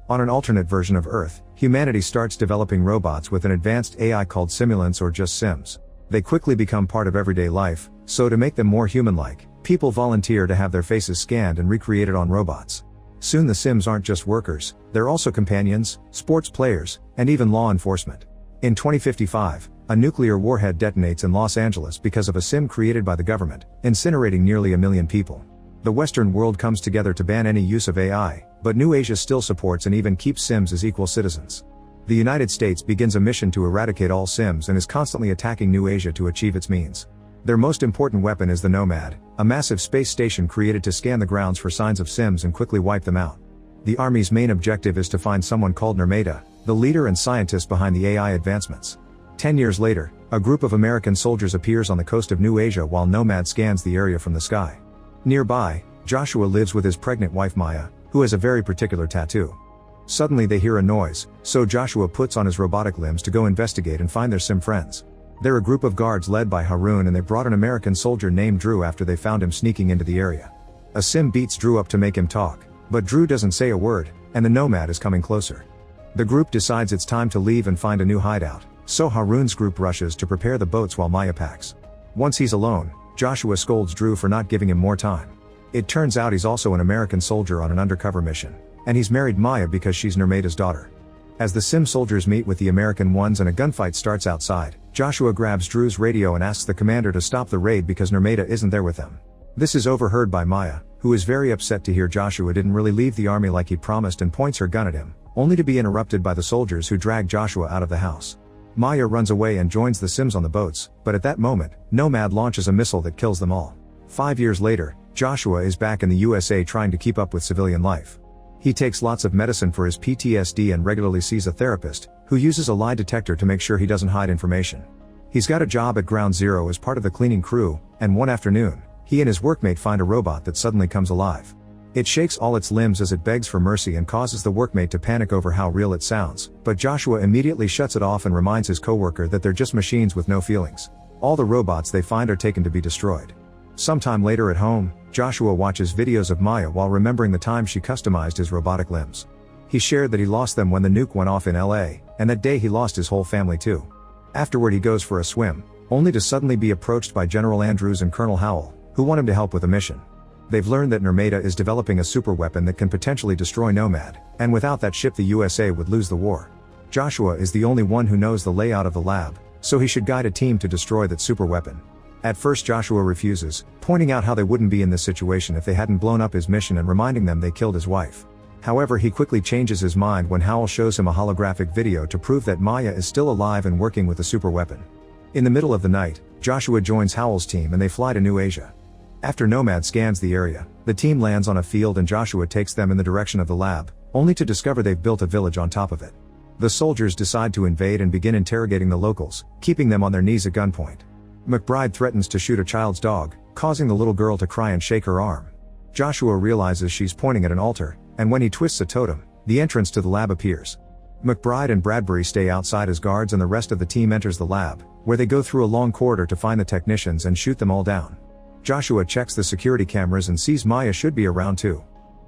On an alternate version of Earth, humanity starts developing robots with an advanced AI called simulants or just Sims. They quickly become part of everyday life, so to make them more human-like, people volunteer to have their faces scanned and recreated on robots. Soon the Sims aren't just workers, they're also companions, sports players, and even law enforcement. In 2055, a nuclear warhead detonates in Los Angeles because of a Sim created by the government, incinerating nearly 1 million people. The Western world comes together to ban any use of AI, but New Asia still supports and even keeps Sims as equal citizens. The United States begins a mission to eradicate all Sims and is constantly attacking New Asia to achieve its means. Their most important weapon is the Nomad, a massive space station created to scan the grounds for signs of Sims and quickly wipe them out. The Army's main objective is to find someone called Nurmeda, the leader and scientist behind the AI advancements. 10 years later, a group of American soldiers appears on the coast of New Asia while Nomad scans the area from the sky. Nearby, Joshua lives with his pregnant wife Maya, who has a very particular tattoo. Suddenly they hear a noise, so Joshua puts on his robotic limbs to go investigate and find their Sim friends. They're a group of guards led by Harun, and they brought an American soldier named Drew after they found him sneaking into the area. A Sim beats Drew up to make him talk, but Drew doesn't say a word, and the Nomad is coming closer. The group decides it's time to leave and find a new hideout, so Harun's group rushes to prepare the boats while Maya packs. Once he's alone, Joshua scolds Drew for not giving him more time. It turns out he's also an American soldier on an undercover mission, and he's married Maya because she's Nurmeda's daughter. As the Sim soldiers meet with the American ones and a gunfight starts outside, Joshua grabs Drew's radio and asks the commander to stop the raid because Nurmeda isn't there with them. This is overheard by Maya, who is very upset to hear Joshua didn't really leave the army like he promised and points her gun at him, only to be interrupted by the soldiers who drag Joshua out of the house. Maya runs away and joins the Sims on the boats, but at that moment, Nomad launches a missile that kills them all. 5 years later, Joshua is back in the USA trying to keep up with civilian life. He takes lots of medicine for his PTSD and regularly sees a therapist, who uses a lie detector to make sure he doesn't hide information. He's got a job at Ground Zero as part of the cleaning crew, and one afternoon, he and his workmate find a robot that suddenly comes alive. It shakes all its limbs as it begs for mercy and causes the workmate to panic over how real it sounds, but Joshua immediately shuts it off and reminds his coworker that they're just machines with no feelings. All the robots they find are taken to be destroyed. Sometime later at home, Joshua watches videos of Maya while remembering the time she customized his robotic limbs. He shared that he lost them when the nuke went off in LA, and that day he lost his whole family too. Afterward he goes for a swim, only to suddenly be approached by General Andrews and Colonel Howell, who want him to help with a mission. They've learned that Nurmeda is developing a super weapon that can potentially destroy Nomad, and without that ship the USA would lose the war. Joshua is the only one who knows the layout of the lab, so he should guide a team to destroy that super weapon. At first Joshua refuses, pointing out how they wouldn't be in this situation if they hadn't blown up his mission and reminding them they killed his wife. However, he quickly changes his mind when Howell shows him a holographic video to prove that Maya is still alive and working with the super weapon. In the middle of the night, Joshua joins Howell's team and they fly to New Asia. After Nomad scans the area, the team lands on a field and Joshua takes them in the direction of the lab, only to discover they've built a village on top of it. The soldiers decide to invade and begin interrogating the locals, keeping them on their knees at gunpoint. McBride threatens to shoot a child's dog, causing the little girl to cry and shake her arm. Joshua realizes she's pointing at an altar, and when he twists a totem, the entrance to the lab appears. McBride and Bradbury stay outside as guards and the rest of the team enters the lab, where they go through a long corridor to find the technicians and shoot them all down. Joshua checks the security cameras and sees Maya should be around too.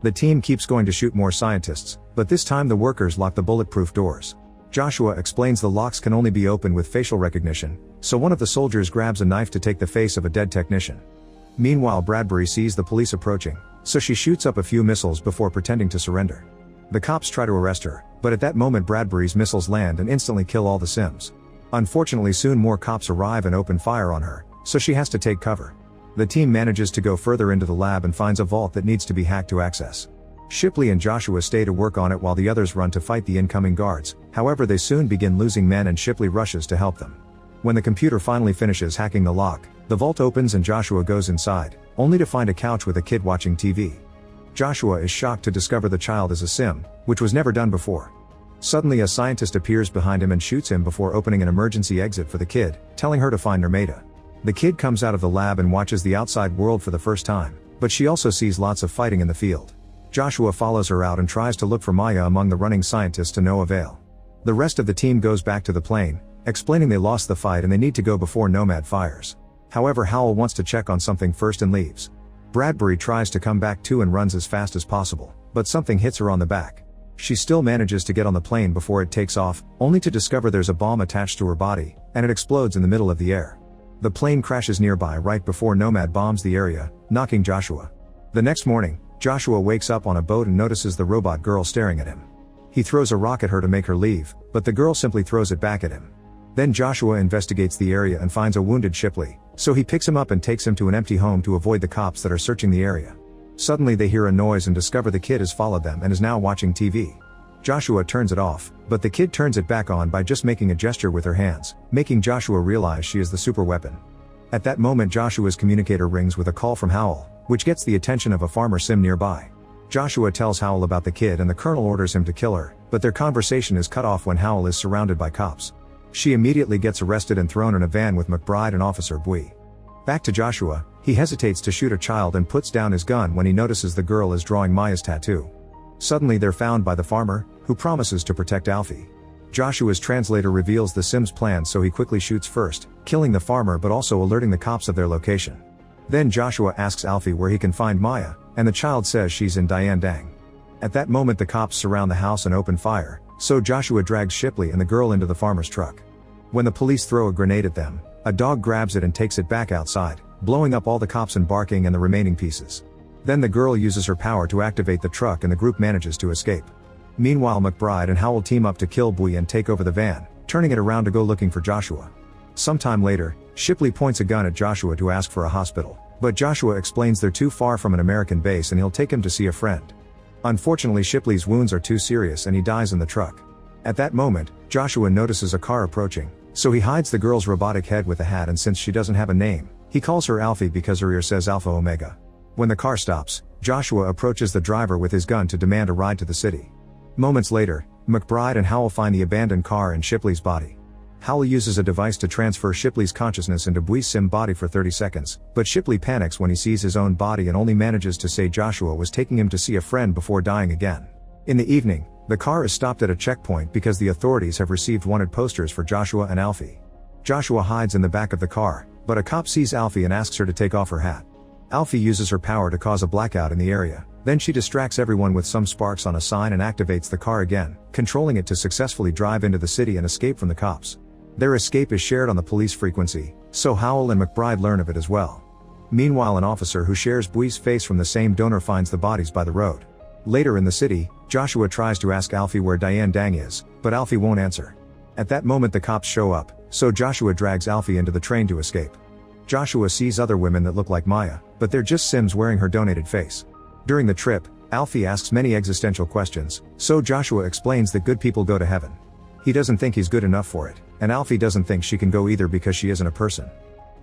The team keeps going to shoot more scientists, but this time the workers lock the bulletproof doors. Joshua explains the locks can only be opened with facial recognition, so one of the soldiers grabs a knife to take the face of a dead technician. Meanwhile, Bradbury sees the police approaching, so she shoots up a few missiles before pretending to surrender. The cops try to arrest her, but at that moment Bradbury's missiles land and instantly kill all the Sims. Unfortunately, soon more cops arrive and open fire on her, so she has to take cover. The team manages to go further into the lab and finds a vault that needs to be hacked to access. Shipley and Joshua stay to work on it while the others run to fight the incoming guards, however they soon begin losing men and Shipley rushes to help them. When the computer finally finishes hacking the lock, the vault opens and Joshua goes inside, only to find a couch with a kid watching TV. Joshua is shocked to discover the child is a Sim, which was never done before. Suddenly a scientist appears behind him and shoots him before opening an emergency exit for the kid, telling her to find Nurmeda. The kid comes out of the lab and watches the outside world for the first time, but she also sees lots of fighting in the field. Joshua follows her out and tries to look for Maya among the running scientists to no avail. The rest of the team goes back to the plane, explaining they lost the fight and they need to go before Nomad fires. However, Howell wants to check on something first and leaves. Bradbury tries to come back too and runs as fast as possible, but something hits her on the back. She still manages to get on the plane before it takes off, only to discover there's a bomb attached to her body, and it explodes in the middle of the air. The plane crashes nearby right before Nomad bombs the area, knocking Joshua. The next morning, Joshua wakes up on a boat and notices the robot girl staring at him. He throws a rock at her to make her leave, but the girl simply throws it back at him. Then Joshua investigates the area and finds a wounded Shipley, so he picks him up and takes him to an empty home to avoid the cops that are searching the area. Suddenly they hear a noise and discover the kid has followed them and is now watching TV. Joshua turns it off, but the kid turns it back on by just making a gesture with her hands, making Joshua realize she is the super weapon. At that moment Joshua's communicator rings with a call from Howell, which gets the attention of a farmer sim nearby. Joshua tells Howell about the kid and the colonel orders him to kill her, but their conversation is cut off when Howell is surrounded by cops. She immediately gets arrested and thrown in a van with McBride and Officer Bui. Back to Joshua, he hesitates to shoot a child and puts down his gun when he notices the girl is drawing Maya's tattoo. Suddenly they're found by the farmer, who promises to protect Alfie. Joshua's translator reveals the Sim's plan, so he quickly shoots first, killing the farmer but also alerting the cops of their location. Then Joshua asks Alfie where he can find Maya, and the child says she's in Diane Dang. At that moment the cops surround the house and open fire, so Joshua drags Shipley and the girl into the farmer's truck. When the police throw a grenade at them, a dog grabs it and takes it back outside, blowing up all the cops and barking and the remaining pieces. Then the girl uses her power to activate the truck and the group manages to escape. Meanwhile McBride and Howell team up to kill Bui and take over the van, turning it around to go looking for Joshua. Sometime later, Shipley points a gun at Joshua to ask for a hospital, but Joshua explains they're too far from an American base and he'll take him to see a friend. Unfortunately Shipley's wounds are too serious and he dies in the truck. At that moment, Joshua notices a car approaching, so he hides the girl's robotic head with a hat, and since she doesn't have a name, he calls her Alfie because her ear says Alpha Omega. When the car stops, Joshua approaches the driver with his gun to demand a ride to the city. Moments later, McBride and Howell find the abandoned car and Shipley's body. Howell uses a device to transfer Shipley's consciousness into Bui's sim body for 30 seconds, but Shipley panics when he sees his own body and only manages to say Joshua was taking him to see a friend before dying again. In the evening, the car is stopped at a checkpoint because the authorities have received wanted posters for Joshua and Alfie. Joshua hides in the back of the car, but a cop sees Alfie and asks her to take off her hat. Alfie uses her power to cause a blackout in the area, then she distracts everyone with some sparks on a sign and activates the car again, controlling it to successfully drive into the city and escape from the cops. Their escape is shared on the police frequency, so Howell and McBride learn of it as well. Meanwhile an officer who shares Bui's face from the same donor finds the bodies by the road. Later in the city, Joshua tries to ask Alfie where Diane Dang is, but Alfie won't answer. At that moment the cops show up, so Joshua drags Alfie into the train to escape. Joshua sees other women that look like Maya, but they're just Sims wearing her donated face. During the trip, Alfie asks many existential questions, so Joshua explains that good people go to heaven. He doesn't think he's good enough for it, and Alfie doesn't think she can go either because she isn't a person.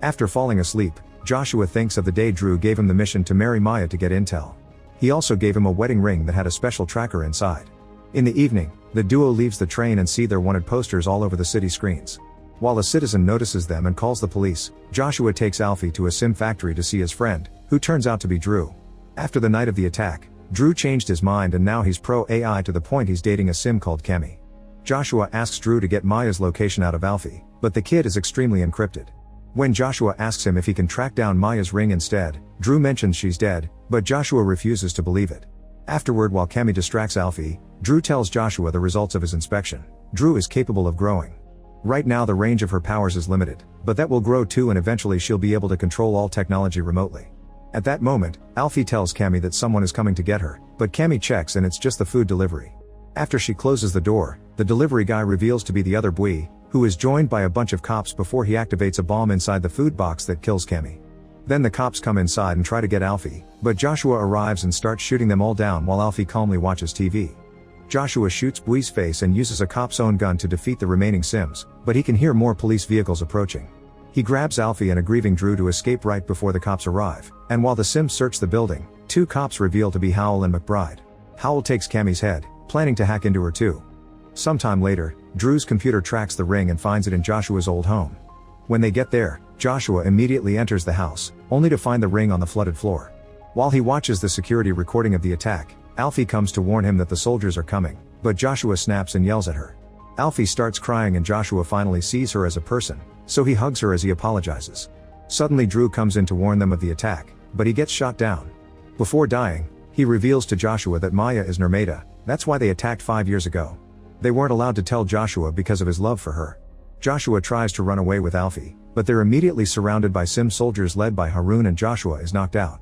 After falling asleep, Joshua thinks of the day Drew gave him the mission to marry Maya to get intel. He also gave him a wedding ring that had a special tracker inside. In the evening, the duo leaves the train and see their wanted posters all over the city screens. While a citizen notices them and calls the police, Joshua takes Alfie to a sim factory to see his friend, who turns out to be Drew. After the night of the attack, Drew changed his mind and now he's pro-AI to the point he's dating a sim called Kemi. Joshua asks Drew to get Maya's location out of Alfie, but the kid is extremely encrypted. When Joshua asks him if he can track down Maya's ring instead, Drew mentions she's dead, but Joshua refuses to believe it. Afterward, while Kemi distracts Alfie, Drew tells Joshua the results of his inspection. Drew is capable of growing. Right now the range of her powers is limited, but that will grow too and eventually she'll be able to control all technology remotely. At that moment, Alfie tells Kemi that someone is coming to get her, but Kemi checks and it's just the food delivery. After she closes the door, the delivery guy reveals to be the other Bui, who is joined by a bunch of cops before he activates a bomb inside the food box that kills Kemi. Then the cops come inside and try to get Alfie, but Joshua arrives and starts shooting them all down while Alfie calmly watches TV. Joshua shoots Bui's face and uses a cop's own gun to defeat the remaining Sims, but he can hear more police vehicles approaching. He grabs Alfie and a grieving Drew to escape right before the cops arrive, and while the Sims search the building, two cops reveal to be Howell and McBride. Howell takes Kemi's head, planning to hack into her too. Sometime later, Drew's computer tracks the ring and finds it in Joshua's old home. When they get there, Joshua immediately enters the house, only to find the ring on the flooded floor. While he watches the security recording of the attack, Alfie comes to warn him that the soldiers are coming, but Joshua snaps and yells at her. Alfie starts crying and Joshua finally sees her as a person, so he hugs her as he apologizes. Suddenly Drew comes in to warn them of the attack, but he gets shot down. Before dying, he reveals to Joshua that Maya is Nirmata, That's why they attacked 5 years ago. They weren't allowed to tell Joshua because of his love for her. Joshua tries to run away with Alfie, but they're immediately surrounded by Sim soldiers led by Harun, and Joshua is knocked out.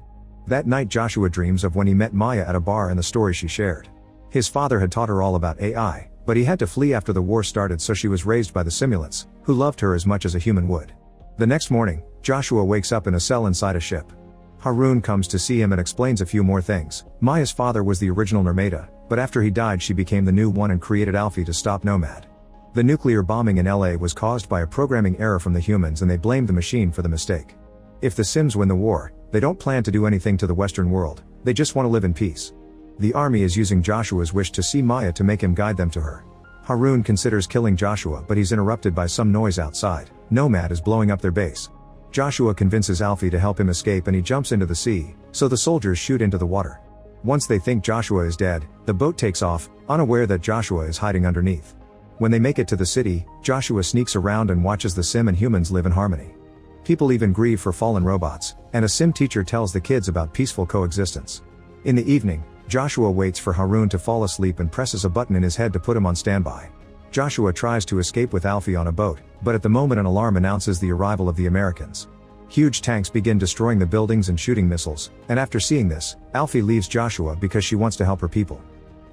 That night Joshua dreams of when he met Maya at a bar and the story she shared. His father had taught her all about AI, but he had to flee after the war started, so she was raised by the simulants, who loved her as much as a human would. The next morning, Joshua wakes up in a cell inside a ship. Harun comes to see him and explains a few more things. Maya's father was the original Nurmeda, but after he died she became the new one and created Alfie to stop Nomad. The nuclear bombing in LA was caused by a programming error from the humans, and they blamed the machine for the mistake. If the Sims win the war, they don't plan to do anything to the Western world, they just want to live in peace. The army is using Joshua's wish to see Maya to make him guide them to her. Harun considers killing Joshua, but he's interrupted by some noise outside. Nomad is blowing up their base. Joshua convinces Alfie to help him escape and he jumps into the sea, so the soldiers shoot into the water. Once they think Joshua is dead, the boat takes off, unaware that Joshua is hiding underneath. When they make it to the city, Joshua sneaks around and watches the Sim and humans live in harmony. People even grieve for fallen robots, and a Sim teacher tells the kids about peaceful coexistence. In the evening, Joshua waits for Harun to fall asleep and presses a button in his head to put him on standby. Joshua tries to escape with Alfie on a boat, but at the moment an alarm announces the arrival of the Americans. Huge tanks begin destroying the buildings and shooting missiles, and after seeing this, Alfie leaves Joshua because she wants to help her people.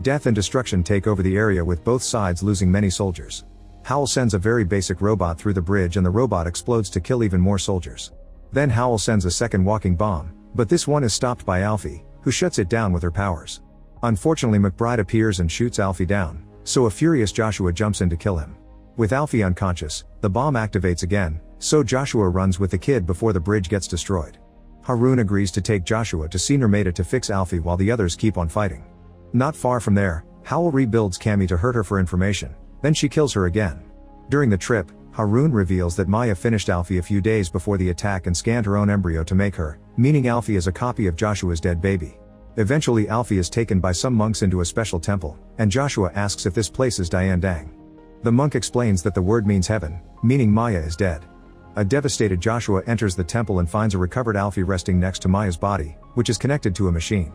Death and destruction take over the area, with both sides losing many soldiers. Howl sends a very basic robot through the bridge and the robot explodes to kill even more soldiers. Then Howl sends a second walking bomb, but this one is stopped by Alfie, who shuts it down with her powers. Unfortunately, McBride appears and shoots Alfie down, so a furious Joshua jumps in to kill him. With Alfie unconscious, the bomb activates again, so Joshua runs with the kid before the bridge gets destroyed. Harun agrees to take Joshua to see Nurmeda to fix Alfie while the others keep on fighting. Not far from there, Howl rebuilds Cammy to hurt her for information, then she kills her again. During the trip, Harun reveals that Maya finished Alfie a few days before the attack and scanned her own embryo to make her, meaning Alfie is a copy of Joshua's dead baby. Eventually Alfie is taken by some monks into a special temple, and Joshua asks if this place is Dian Dang. The monk explains that the word means heaven, meaning Maya is dead. A devastated Joshua enters the temple and finds a recovered Alfie resting next to Maya's body, which is connected to a machine.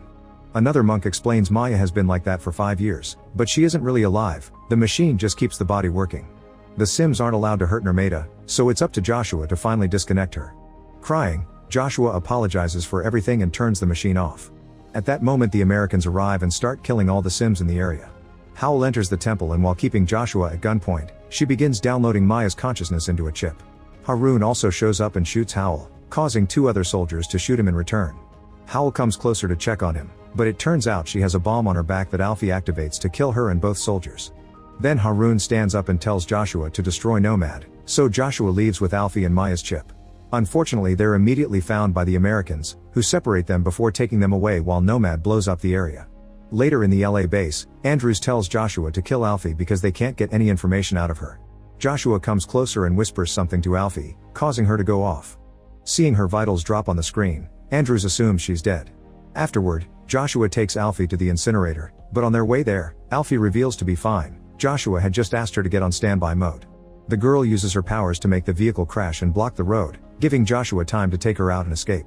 Another monk explains Maya has been like that for 5 years, but she isn't really alive, the machine just keeps the body working. The Sims aren't allowed to hurt Nurmeda, so it's up to Joshua to finally disconnect her. Crying, Joshua apologizes for everything and turns the machine off. At that moment the Americans arrive and start killing all the Sims in the area. Howl enters the temple, and while keeping Joshua at gunpoint, she begins downloading Maya's consciousness into a chip. Harun also shows up and shoots Howl, causing 2 other soldiers to shoot him in return. Howl comes closer to check on him, but it turns out she has a bomb on her back that Alfie activates to kill her and both soldiers. Then Harun stands up and tells Joshua to destroy Nomad, so Joshua leaves with Alfie and Maya's chip. Unfortunately, they're immediately found by the Americans, who separate them before taking them away while Nomad blows up the area. Later in the LA base, Andrews tells Joshua to kill Alfie because they can't get any information out of her. Joshua comes closer and whispers something to Alfie, causing her to go off. Seeing her vitals drop on the screen, Andrews assumes she's dead. Afterward, Joshua takes Alfie to the incinerator, but on their way there, Alfie reveals to be fine. Joshua had just asked her to get on standby mode. The girl uses her powers to make the vehicle crash and block the road, giving Joshua time to take her out and escape.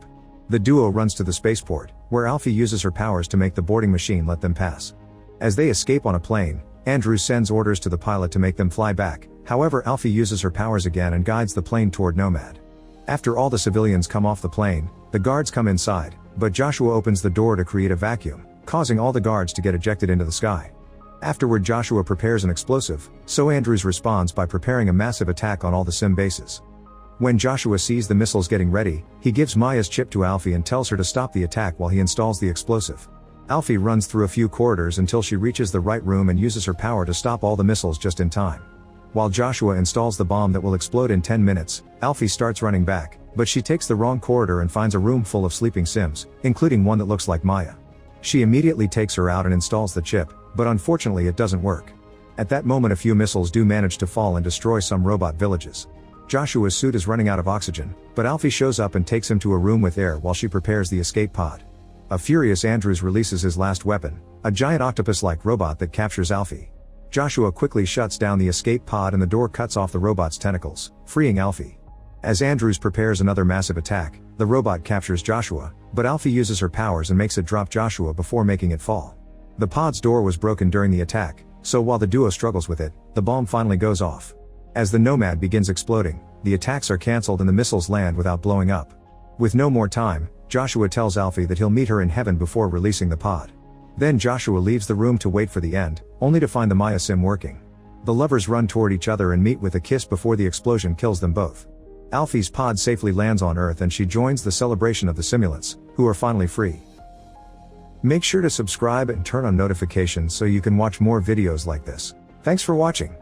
The duo runs to the spaceport, where Alfie uses her powers to make the boarding machine let them pass. As they escape on a plane, Andrews sends orders to the pilot to make them fly back, however Alfie uses her powers again and guides the plane toward Nomad. After all the civilians come off the plane, the guards come inside, but Joshua opens the door to create a vacuum, causing all the guards to get ejected into the sky. Afterward Joshua prepares an explosive, so Andrews responds by preparing a massive attack on all the Sim bases. When Joshua sees the missiles getting ready, he gives Maya's chip to Alfie and tells her to stop the attack while he installs the explosive. Alfie runs through a few corridors until she reaches the right room and uses her power to stop all the missiles just in time. While Joshua installs the bomb that will explode in 10 minutes, Alfie starts running back, but she takes the wrong corridor and finds a room full of sleeping Sims, including one that looks like Maya. She immediately takes her out and installs the chip, but unfortunately it doesn't work. At that moment a few missiles do manage to fall and destroy some robot villages. Joshua's suit is running out of oxygen, but Alfie shows up and takes him to a room with air while she prepares the escape pod. A furious Andrews releases his last weapon, a giant octopus-like robot that captures Alfie. Joshua quickly shuts down the escape pod and the door cuts off the robot's tentacles, freeing Alfie. As Andrews prepares another massive attack, the robot captures Joshua, but Alfie uses her powers and makes it drop Joshua before making it fall. The pod's door was broken during the attack, so while the duo struggles with it, the bomb finally goes off. As the Nomad begins exploding, the attacks are cancelled and the missiles land without blowing up. With no more time, Joshua tells Alfie that he'll meet her in heaven before releasing the pod. Then Joshua leaves the room to wait for the end, only to find the Maya sim working. The lovers run toward each other and meet with a kiss before the explosion kills them both. Alfie's pod safely lands on Earth and she joins the celebration of the simulants, who are finally free. Make sure to subscribe and turn on notifications so you can watch more videos like this. Thanks for watching.